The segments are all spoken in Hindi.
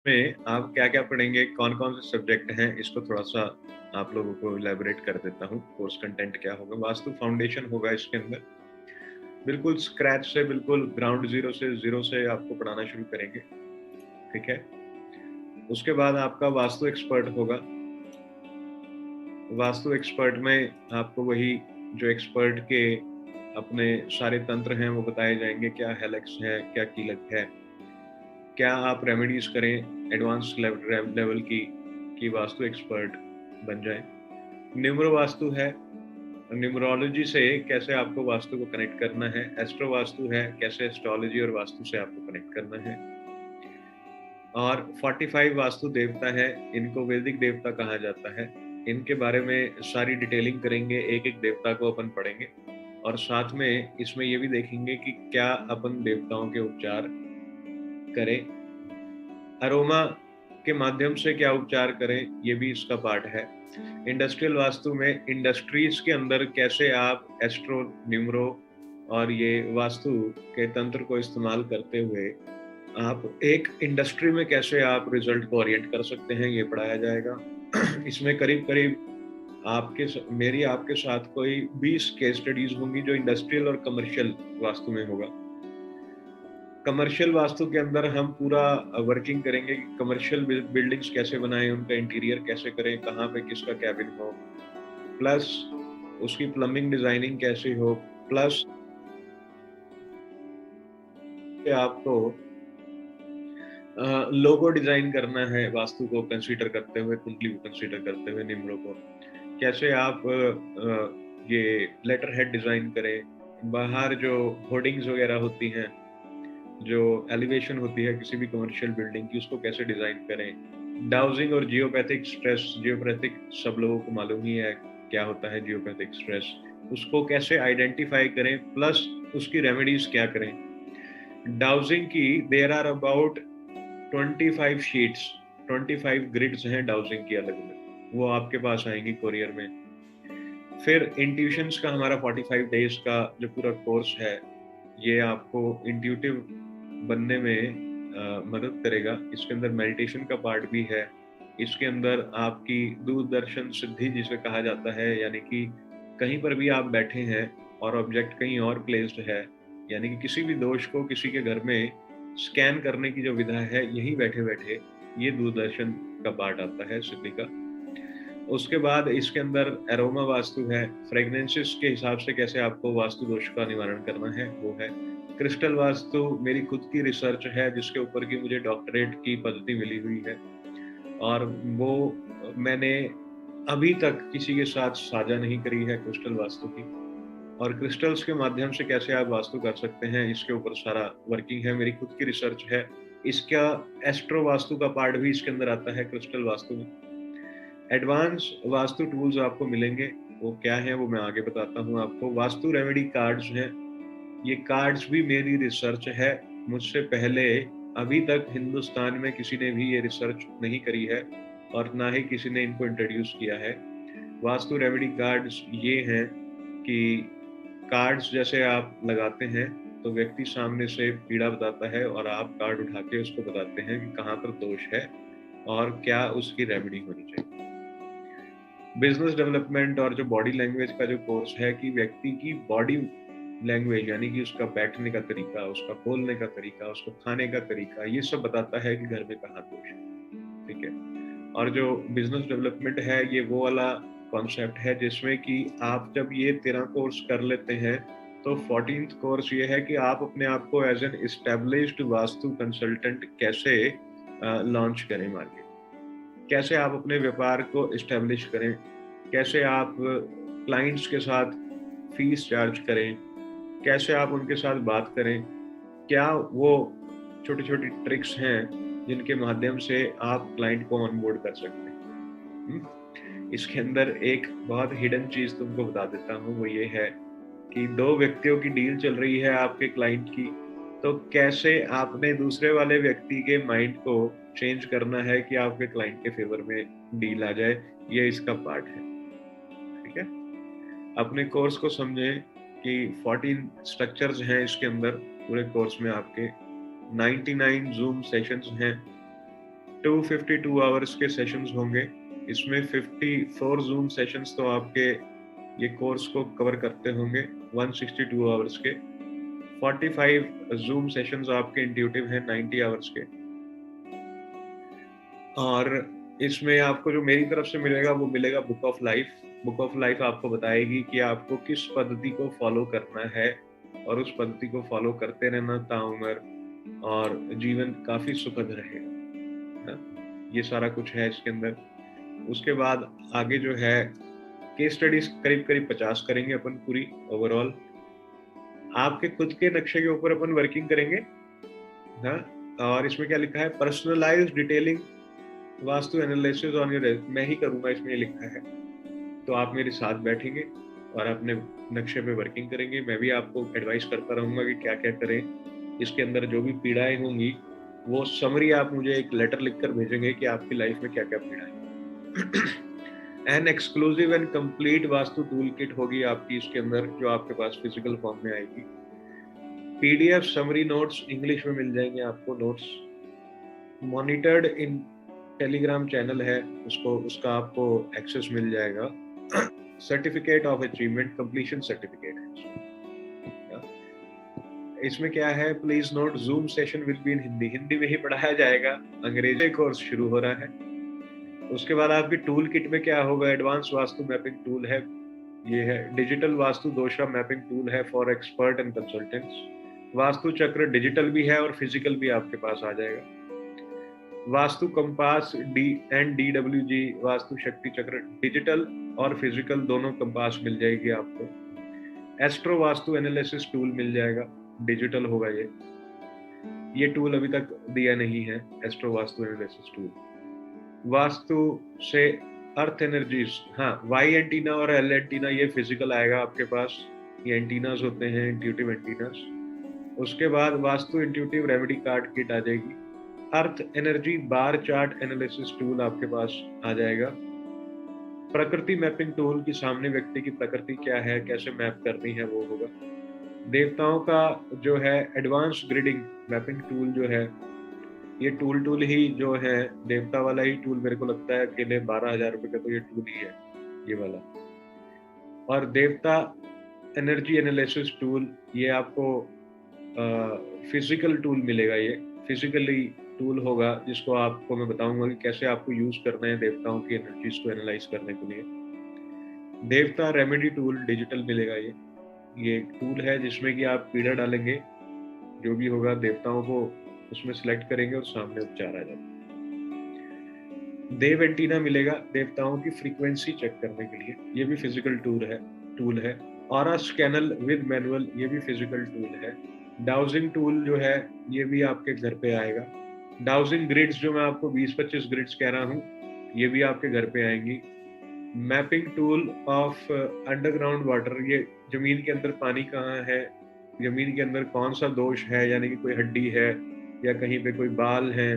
में आप क्या-क्या पढ़ेंगे, कौन-कौन से सब्जेक्ट हैं, इसको थोड़ा-सा आप लोगों को इलैबोरेट कर देता हूँ। कोर्स कंटेंट क्या होगा, वास्तु फाउंडेशन होगा इसके अंदर। बिल्कुल स्क्रैच से, बिल्कुल ग्राउंड ज़ीरो से आपको पढ़ाना शुरू करेंगे, ठीक है? उसके बाद आपका वास्तु एक्सपर्ट होगा। वास्तु एक्सपर्ट में आपको वही जो एक्सपर्ट के अपने सारे तंत्र हैं, वो बताए जाएँगे, क्या हेलेक्स है, क्या कीलक है, क्या आप रेमेडीज करें एडवांस लेवल की कि वास्तु एक्सपर्ट बन जाए। न्यूमरो वास्तु है, न्यूमरोलॉजी से कैसे आपको वास्तु को कनेक्ट करना है। एस्ट्रो वास्तु है, कैसे एस्ट्रोलॉजी और वास्तु से आपको कनेक्ट करना है। और 45 वास्तु देवता है, इनको वैदिक देवता कहा जाता है। इनके बारे में सारी डिटेलिंग करेंगे, एक एक देवता को अपन पढ़ेंगे और साथ में इसमें ये भी देखेंगे कि क्या अपन देवताओं के उपचार करें, अरोमा के माध्यम से क्या उपचार करें, ये भी इसका पार्ट है। इंडस्ट्रियल वास्तु में इंडस्ट्रीज के अंदर कैसे आप एस्ट्रो, न्यूमरो और ये वास्तु के तंत्र को इस्तेमाल करते हुए आप एक इंडस्ट्री में कैसे आप रिजल्ट को ओरिएंट कर सकते हैं, ये पढ़ाया जाएगा। इसमें करीब करीब मेरी आपके साथ कोई 20 केस स्टडीज होंगी जो इंडस्ट्रियल और कमर्शियल वास्तु में होगा। कमर्शियल वास्तु के अंदर हम पूरा वर्किंग करेंगे कि कमर्शियल बिल्डिंग्स कैसे बनाएं, उनका इंटीरियर कैसे करें, कहाँ पे किसका कैबिन हो, प्लस उसकी प्लम्बिंग डिजाइनिंग कैसे हो, प्लस आपको लोगो डिजाइन करना है वास्तु को कंसीडर करते हुए, कुंडली को कंसीडर करते हुए, निम्रो को कैसे आप ये लेटर हेड डिजाइन करें, बाहर जो होर्डिंग्स वगैरह होती हैं, जो एलिवेशन होती है किसी भी कमर्शियल बिल्डिंग की, उसको कैसे डिजाइन करें। डाउजिंग और जियोपैथिक स्ट्रेस, जियोपैथिक सब लोगों को मालूम ही है क्या होता है जियोपैथिक स्ट्रेस, उसको कैसे आइडेंटिफाई करें, प्लस उसकी रेमेडीज क्या करें। डाउजिंग की there are about 25 sheets, 25 grids हैं डाउजिंग की अलग अलग, वो आपके पास आएंगी कोरियर में। फिर इंट्यूशंस का हमारा 45 डेज का जो पूरा कोर्स है, ये आपको इंट्यूटिव बनने में मदद करेगा। इसके अंदर मेडिटेशन का पार्ट भी है, इसके अंदर आपकी दूरदर्शन सिद्धि जिसे कहा जाता है, यानी कि कहीं पर भी आप बैठे हैं और ऑब्जेक्ट कहीं और प्लेस्ड है, यानी कि किसी भी दोष को किसी के घर में स्कैन करने की जो विधा है, यही बैठे बैठे ये दूरदर्शन का पार्ट आता है सिद्धि का। उसके बाद इसके अंदर एरोमा वास्तु है, फ्रेगनेंसेस के हिसाब से कैसे आपको वास्तु दोष का निवारण करना है वो है। क्रिस्टल वास्तु मेरी खुद की रिसर्च है जिसके ऊपर की मुझे डॉक्टरेट की पद्धति मिली हुई है और वो मैंने अभी तक किसी के साथ साझा नहीं करी है क्रिस्टल वास्तु की। और क्रिस्टल्स के माध्यम से कैसे आप वास्तु कर सकते हैं, इसके ऊपर सारा वर्किंग है, मेरी खुद की रिसर्च है। इसका एस्ट्रो वास्तु का पार्ट भी इसके अंदर आता है क्रिस्टल वास्तु में। एडवांस वास्तु टूल्स आपको मिलेंगे, वो क्या है वो मैं आगे बताता हूँ आपको। वास्तु रेमेडी कार्ड्स हैं, ये कार्ड्स भी मेरी रिसर्च है, मुझसे पहले अभी तक हिंदुस्तान में किसी ने भी ये रिसर्च नहीं करी है और ना ही किसी ने इनको इंट्रोड्यूस किया है। वास्तु रेमेडी कार्ड्स ये हैं कि कार्ड्स जैसे आप लगाते हैं तो व्यक्ति सामने से पीड़ा बताता है और आप कार्ड उठा के उसको बताते हैं कि कहाँ पर दोष है और क्या उसकी रेमेडी होनी चाहिए। बिजनेस डेवलपमेंट और जो बॉडी लैंग्वेज का जो कोर्स है कि व्यक्ति की बॉडी लैंग्वेज, यानी कि उसका बैठने का तरीका, उसका बोलने का तरीका, उसको खाने का तरीका, ये सब बताता है कि घर में कहाँ दोष है, ठीक है। और जो बिजनेस डेवलपमेंट है, ये वो वाला कॉन्सेप्ट है जिसमें कि आप जब ये 13 कोर्स कर लेते हैं तो 14th कोर्स ये है कि आप अपने आप को as an established vastu consultant कैसे लॉन्च करें मार्केट, कैसे आप अपने व्यापार को इस्टेब्लिश करें, कैसे आप क्लाइंट्स के साथ फीस चार्ज करें, कैसे आप उनके साथ बात करें, क्या वो छोटी छोटी ट्रिक्स हैं जिनके माध्यम से आप क्लाइंट को ऑनबोर्ड कर सकते हैं। इसके अंदर एक बहुत हिडन चीज तुमको बता देता हूँ, वो ये है कि दो व्यक्तियों की डील चल रही है आपके क्लाइंट की, तो कैसे आपने दूसरे वाले व्यक्ति के माइंड को चेंज करना है कि आपके क्लाइंट के फेवर में डील आ जाए, ये इसका पार्ट है, ठीक है। अपने कोर्स को समझें कि 14 स्ट्रक्चर्स हैं इसके अंदर पूरे कोर्स में आपके, 99 जूम सेशंस हैं, 252 आवर्स के सेशंस होंगे। इसमें 54 जूम सेशंस तो आपके ये कोर्स को कवर करते होंगे 162 आवर्स के। 45 जूम सेशंस आपके इंट्यूटिव हैं 90 आवर्स के। और इसमें आपको जो मेरी तरफ से मिलेगा वो मिलेगा book of life. Book of life आपको बताएगी कि आपको किस पद्धति को फॉलो करना है और उस पद्धति को फॉलो करते रहना ताउम्र, और जीवन काफी सुखद रहेगा। ये सारा कुछ है इसके अंदर। उसके बाद आगे जो है केस स्टडीज करीब करीब 50 करेंगे अपन पूरी ओवरऑल। आपके खुद के नक्शे के ऊपर अपन वर्किंग करेंगे। हाँ, और इसमें क्या लिखा है, personalised detailing vastu analysis on your, मैं ही करूंगा इसमें ये लिखा है। तो आप मेरे साथ बैठेंगे और अपने नक्शे पे वर्किंग करेंगे। मैं भी आपको एडवाइस करता रहूंगा कि क्या क्या करें। इसके अंदर जो भी पीड़ाएं होंगी वो समरी आप मुझे एक लेटर लिखकर भेजेंगे कि आपकी लाइफ में क्या क्या पीड़ाएं। An exclusive and complete Vastu tool kit होगी आपकी इसके अंदर, जो आपके पास फिजिकल फॉर्म में आएगी। पीडीएफ समरी नोट्स इंग्लिश में मिल जाएंगे आपको। नोट्स मॉनिटर्ड इन टेलीग्राम चैनल है, उसका आपको एक्सेस मिल जाएगा। Certificate of achievement completion certificate है। इसमें क्या है, please note zoom session will be in Hindi, Hindi में ही पढ़ाया जाएगा। अंग्रेजी कोर्स शुरू हो रहा है। उसके बाद आपकी टूल किट में क्या होगा, एडवांस वास्तु मैपिंग टूल है, ये है। डिजिटल वास्तु दोषा मैपिंग टूल है for expert and consultants. Vastu चक्र डिजिटल भी है और फिजिकल भी आपके पास आ जाएगा। वास्तु कंपास DWG वास्तु शक्ति चक्र डिजिटल और फिजिकल दोनों कंपास मिल जाएगी आपको। एस्ट्रो वास्तु एनालिसिस टूल मिल जाएगा, डिजिटल होगा ये टूल अभी तक दिया नहीं है, astro vastu analysis tool. Vastu से अर्थ एनर्जीज, हाँ, वाई एंटीना और एल एंटीना ये फिजिकल आएगा आपके पास। ये एंटीनास होते हैं, इंट्यूटिव एंटीनास। उसके बाद Vastu intuitive remedy card kit आ जाएगी। Earth energy bar chart analysis tool आपके पास आ जाएगा। प्रकृति मैपिंग टूल की सामने व्यक्ति की प्रकृति क्या है, कैसे मैप करनी है, वो होगा। देवताओं का जो है एडवांस ग्रिडिंग मैपिंग टूल जो है, ये टूल ही जो है देवता वाला ही टूल मेरे को लगता है अकेले 12,000 रुपए का तो ये टूल ही है, ये वाला। और देवता एनर्जी एनालिसिस टूल ये आपको फिजिकल टूल मिलेगा। ये फिजिकली टूल होगा जिसको आपको मैं बताऊंगा कि कैसे आपको यूज करना है देवताओं की एनर्जीज को एनालाइज करने के लिए। देवता रेमेडी टूल डिजिटल मिलेगा। ये एक टूल है जिसमें कि आप पीड़ा डालेंगे, जो भी होगा देवताओं को उसमें सिलेक्ट करेंगे और सामने उपचार आ जाएगा। देव एंटीना मिलेगा देवताओं की फ्रीक्वेंसी चेक करने के लिए, ये भी फिजिकल टूल है। ऑरा स्कैनर विद मैनुअल, ये भी फिजिकल टूल है। डाउजिंग टूल जो है ये भी आपके घर पे आएगा। डाउजिंग ग्रिड्स जो मैं आपको 20-25 ग्रिड्स कह रहा हूँ, ये भी आपके घर पे आएंगी। Mapping tool of underground water, ये जमीन के अंदर पानी कहाँ है, जमीन के अंदर कौन सा दोष है, यानी कि कोई हड्डी है या कहीं पे कोई बाल है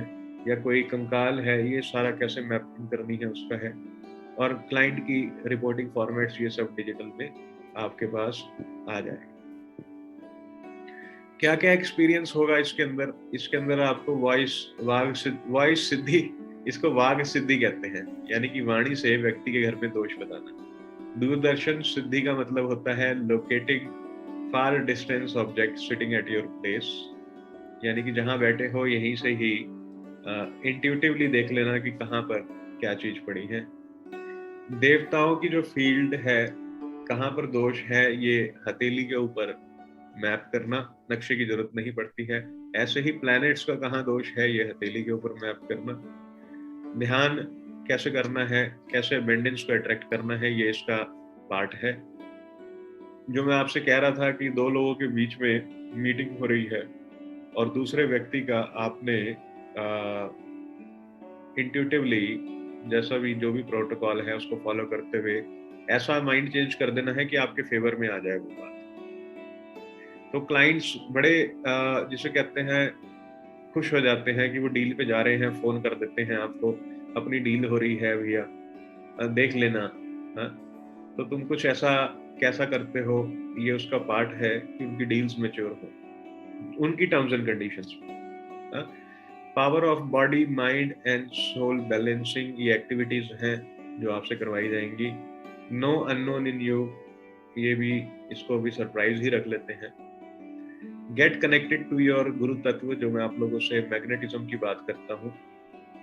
या कोई कंकाल है, ये सारा कैसे मैपिंग करनी है उसका है। और क्लाइंट की रिपोर्टिंग फॉर्मेट्स, ये सब डिजिटल में आपके पास आ जाएगा। क्या क्या एक्सपीरियंस होगा इसके अंदर आपको वॉइस सिद्धि, इसको वाग सिद्धि कहते हैं, यानी कि वाणी से व्यक्ति के घर में दोष बताना। दूरदर्शन सिद्धि का मतलब होता है locating far distance object sitting at your place, यानी कि जहां बैठे हो यहीं से ही इंट्यूटिवली देख लेना कि कहाँ पर क्या चीज पड़ी है। देवताओं की जो फील्ड है, कहाँ पर दोष है, ये हथेली के ऊपर मैप करना, नक्शे की जरूरत नहीं पड़ती है। ऐसे ही प्लैनेट्स का कहाँ दोष है, ये हथेली के ऊपर मैप करना। ध्यान कैसे करना है, कैसे अबंडेंस को अट्रैक्ट करना है, ये इसका पार्ट है। जो मैं आपसे कह रहा था कि दो लोगों के बीच में मीटिंग हो रही है और दूसरे व्यक्ति का आपने इंट्यूटिवली जैसा भी जो भी प्रोटोकॉल है उसको फॉलो करते हुए ऐसा माइंड चेंज कर देना है कि आपके फेवर में आ जाए वो बात। तो क्लाइंट्स बड़े जिसे कहते हैं खुश हो जाते हैं कि वो डील पे जा रहे हैं, फोन कर देते हैं आपको, अपनी डील हो रही है भैया, देख लेना। हाँ, तो तुम कुछ ऐसा कैसा करते हो, ये उसका पार्ट है कि उनकी डील्स मैच्योर हो उनकी टर्म्स एंड कंडीशंस में। Power of body mind and soul balancing, ये एक्टिविटीज हैं जो आपसे करवाई जाएंगी। नो अननोन इन यू, ये भी, इसको भी सरप्राइज ही रख लेते हैं। गेट कनेक्टेड टू योर गुरु तत्व, जो मैं आप लोगों से मैग्नेटिज्म की बात करता हूँ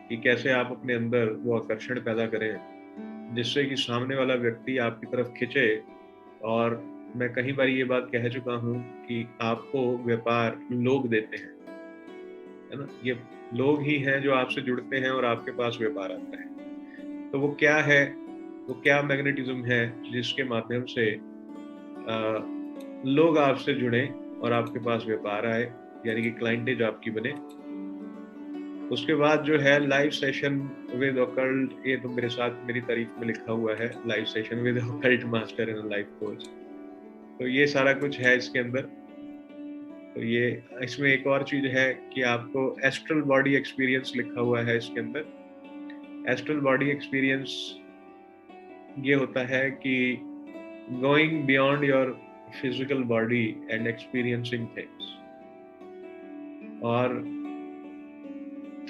कि कैसे आप अपने अंदर वो आकर्षण पैदा करें जिससे कि सामने वाला व्यक्ति आपकी तरफ खिंचे। और मैं कई बार ये बात कह चुका हूँ कि आपको व्यापार लोग देते हैं, है ना, ये लोग ही हैं जो आपसे जुड़ते हैं और आपके पास व्यापार आता है। तो वो क्या है, वो क्या मैग्नेटिज्म है जिसके माध्यम से लोग आपसे जुड़े और आपके पास व्यापार आए, यानी कि क्लाइंटेज आपकी बने। उसके बाद जो है लाइव सेशन विद ऑकल्ट, ये तो मेरे साथ मेरी तारीफ में लिखा हुआ है, live session with occult master in life coach. तो ये सारा कुछ है इसके अंदर। तो ये इसमें एक और चीज है कि आपको एस्ट्रल बॉडी एक्सपीरियंस लिखा हुआ है इसके अंदर। एस्ट्रल बॉडी एक्सपीरियंस ये होता है कि going beyond your physical body and experiencing things, और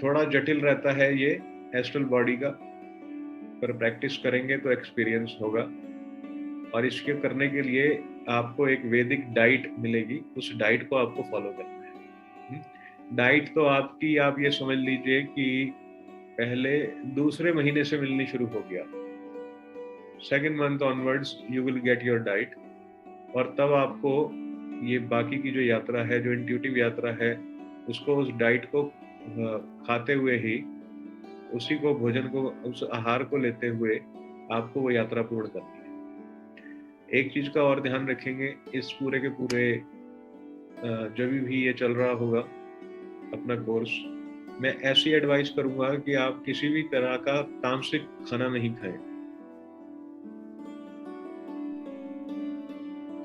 थोड़ा जटिल रहता है ये एस्ट्रल बॉडी का, पर प्रैक्टिस करेंगे तो एक्सपीरियंस होगा। और इसके करने के लिए आपको एक वैदिक डाइट मिलेगी, उस डाइट को आपको फॉलो करना है। डाइट तो आपकी, आप ये समझ लीजिए कि पहले दूसरे महीने से मिलनी शुरू हो गया, second month onwards you will get your diet. और तब आपको ये बाकी की जो यात्रा है, जो इंट्यूटिव यात्रा है, उसको, उस डाइट को खाते हुए ही, उसी को, भोजन को, उस आहार को लेते हुए आपको वो यात्रा पूर्ण करनी है। एक चीज का और ध्यान रखेंगे, इस पूरे के पूरे जब भी ये चल रहा होगा अपना कोर्स, मैं ऐसी एडवाइस करूंगा कि आप किसी भी तरह का तामसिक खाना नहीं खाएं,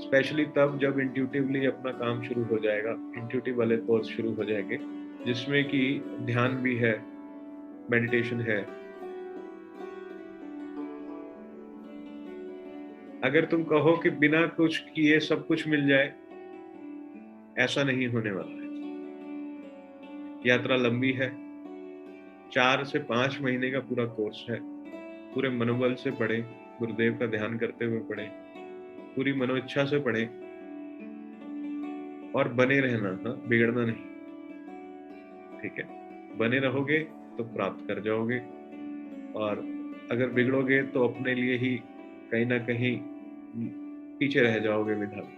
स्पेशली तब जब इंट्यूटिवली अपना काम शुरू हो जाएगा, इंट्यूटिव वाले कोर्स शुरू हो जाएंगे जिसमें कि ध्यान भी है, मेडिटेशन है। अगर तुम कहो कि बिना कुछ किए सब कुछ मिल जाए, ऐसा नहीं होने वाला है। यात्रा लंबी है, 4 से 5 महीने का पूरा कोर्स है। पूरे मनोबल से पढ़े, गुरुदेव का ध्यान करते हुए पढ़े, पूरी मनोइच्छा से पढ़े और बने रहना, हाँ, बिगड़ना नहीं, ठीक है। बने रहोगे तो प्राप्त कर जाओगे, और अगर बिगड़ोगे तो अपने लिए ही कहीं ना कहीं पीछे रह जाओगे विधा में।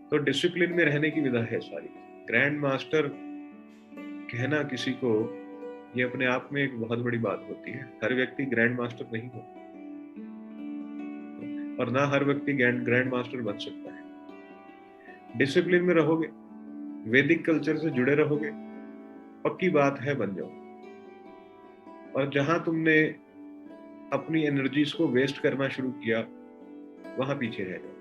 तो डिसिप्लिन में रहने की विधा है सारी। ग्रैंड मास्टर कहना किसी को, ये अपने आप में एक बहुत बड़ी बात होती है। हर व्यक्ति ग्रैंड मास्टर नहीं होता, और ना हर व्यक्ति ग्रैंड मास्टर बन सकता है। डिसिप्लिन में रहोगे, वैदिक कल्चर से जुड़े रहोगे, पक्की बात है बन जाओ। और जहां तुमने अपनी एनर्जीज को वेस्ट करना शुरू किया, वहां पीछे रह जाओ।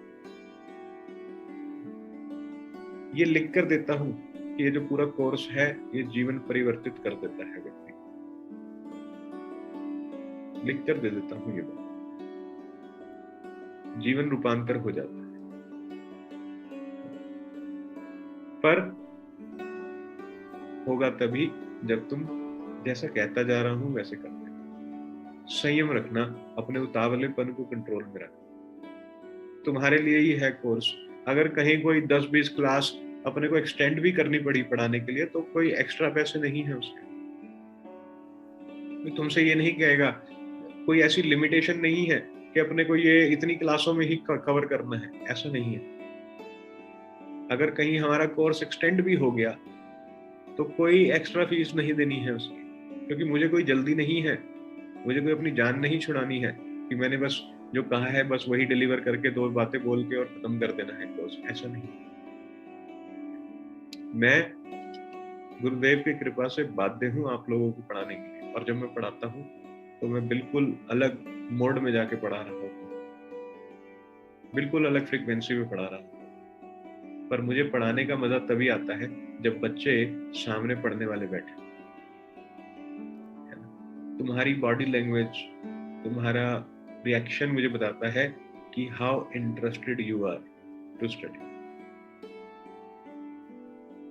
ये लिख कर देता हूं कि ये जो पूरा कोर्स है, ये जीवन परिवर्तित कर देता है व्यक्ति, लिख कर दे देता हूं ये बात, जीवन रूपांतर हो जाता है। पर होगा तभी जब तुम, जैसा कहता जा रहा हूं वैसे करते। संयम रखना, अपने उतावलेपन को कंट्रोल में रखना, तुम्हारे लिए ही है कोर्स। अगर कहीं कोई 10-20 क्लास अपने को एक्सटेंड भी करनी पड़ी पढ़ाने के लिए, तो कोई एक्स्ट्रा पैसे नहीं है उसके। तुमसे ये नहीं कहेगा, कोई ऐसी लिमिटेशन नहीं है कि अपने को ये इतनी क्लासों में ही कवर करना है, ऐसा नहीं है। अगर कहीं हमारा कोर्स एक्सटेंड भी हो गया तो कोई एक्स्ट्रा फीस नहीं देनी है उसकी, क्योंकि मुझे कोई जल्दी नहीं है, मुझे कोई अपनी जान नहीं छुड़ानी है कि मैंने बस जो कहा है बस वही डिलीवर करके 2 बातें बोल के और खत्म कर देना है कोर्स, ऐसा नहीं। मैं गुरुदेव की कृपा से बाध्य हूँ आप लोगों को पढ़ाने के लिए, और जब मैं पढ़ाता हूँ तो मैं बिल्कुल अलग मोड में जाके पढ़ा रहा हूँ, बिल्कुल अलग फ्रीक्वेंसी में पढ़ा रहा हूँ। पर मुझे पढ़ाने का मजा तभी आता है जब बच्चे सामने पढ़ने वाले बैठे। तुम्हारी बॉडी लैंग्वेज, तुम्हारा रिएक्शन मुझे बताता है कि how interested you are to study.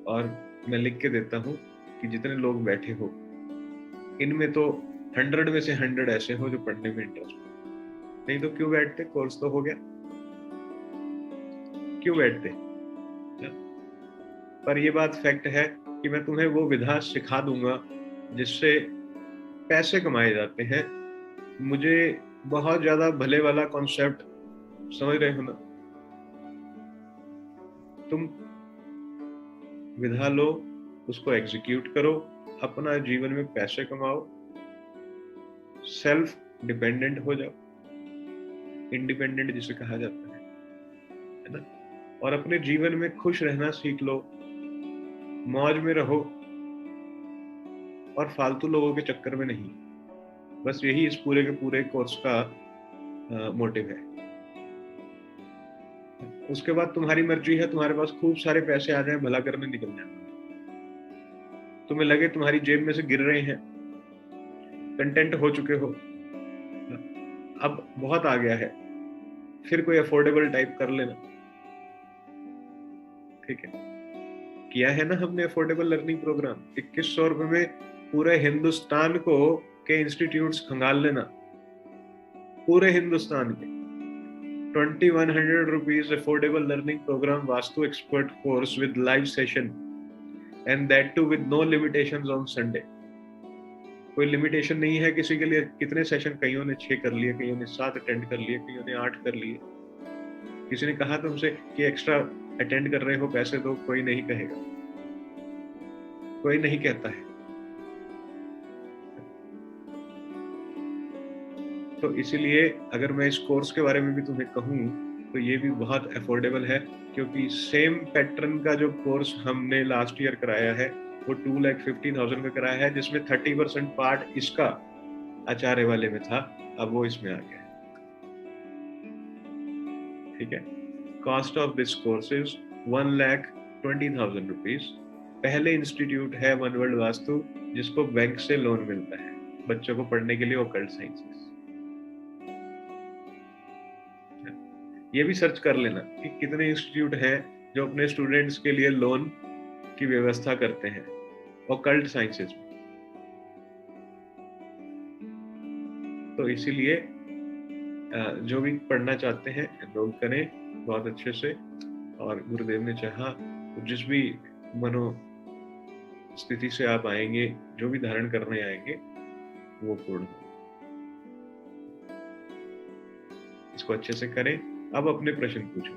और मैं लिख के देता हूँ कि जितने लोग बैठे हो इनमें तो 100 में से 100 ऐसे हो जो पढ़ने में इंटरेस्ट, नहीं तो क्यों बैठते, कोर्स तो हो गया, क्यों बैठते। पर ये बात फैक्ट है कि मैं तुम्हें वो विधा सिखा दूंगा जिससे पैसे कमाए जाते हैं। मुझे बहुत ज्यादा भले वाला कॉन्सेप्ट, समझ रहे हो ना, तुम विधा लो, उसको एग्जीक्यूट करो, अपना जीवन में पैसे कमाओ, सेल्फ डिपेंडेंट हो जाओ, इंडिपेंडेंट जिसे कहा जाता है ना, और अपने जीवन में खुश रहना सीख लो, मौज में रहो, और फालतू लोगों के चक्कर में नहीं। बस यही इस पूरे के पूरे कोर्स का मोटिव है। उसके बाद तुम्हारी मर्जी है, तुम्हारे पास खूब सारे पैसे आ जाए, भला करने निकल जाए, तुम्हें लगे तुम्हारी जेब में से गिर रहे हैं, कंटेंट हो चुके हो, अब बहुत आ गया है, फिर कोई अफोर्डेबल टाइप कर लेना, ठीक है। किया है ना हमने अफोर्डेबल लर्निंग प्रोग्राम, 2100 रुपए में पूरे हिंदुस्तान को के इंस्टीट्यूट्स खंगाल लेना, पूरे हिंदुस्तान के 2100 rupees affordable learning program Vastu expert course with live session and that too with no limitations on Sunday। कोई लिमिटेशन नहीं है किसी के लिए, कितने सेशन, कईयों ने 6 कर लिए, कईयों ने 7 अटेंड कर लिए, कईयों ने 8 कर लिए। किसी ने कहा तुमसे कि एक्स्ट्रा अटेंड कर रहे हो पैसे दो, कोई नहीं कहेगा, कोई नहीं कहता है। तो इसीलिए अगर मैं इस कोर्स के बारे में भी तुम्हें कहूँ तो ये भी बहुत अफोर्डेबल है, क्योंकि सेम पैटर्न का जो कोर्स हमने लास्ट ईयर कराया है वो 2,50,000 में कराया है, जिसमें 30% पार्ट इसका आचार्य वाले में था, अब वो इसमें आ गया है, ठीक है। Cost of this course is 1,20,000 rupees. पहले इंस्टीट्यूट है वन वर्ल्ड वास्तु जिसको बैंक से लोन मिलता है बच्चों को पढ़ने के लिए ओकल्ट साइंसेस। ये भी सर्च कर लेना कि कितने इंस्टीट्यूट हैं जो अपने स्टूडेंट्स के लिए लोन की व्यवस्था करते हैं ओकल्ट साइंसेस में। तो इसीलिए जो भी पढ़ना चाहते हैं एनरोल करें बहुत अच्छे से, और गुरुदेव ने चाहा तो जिस भी मनो स्थिति से आप आएंगे, जो भी धारण करने आएंगे वो पूर्ण हो। इसको अच्छे से करें। अब अपने प्रश्न पूछो।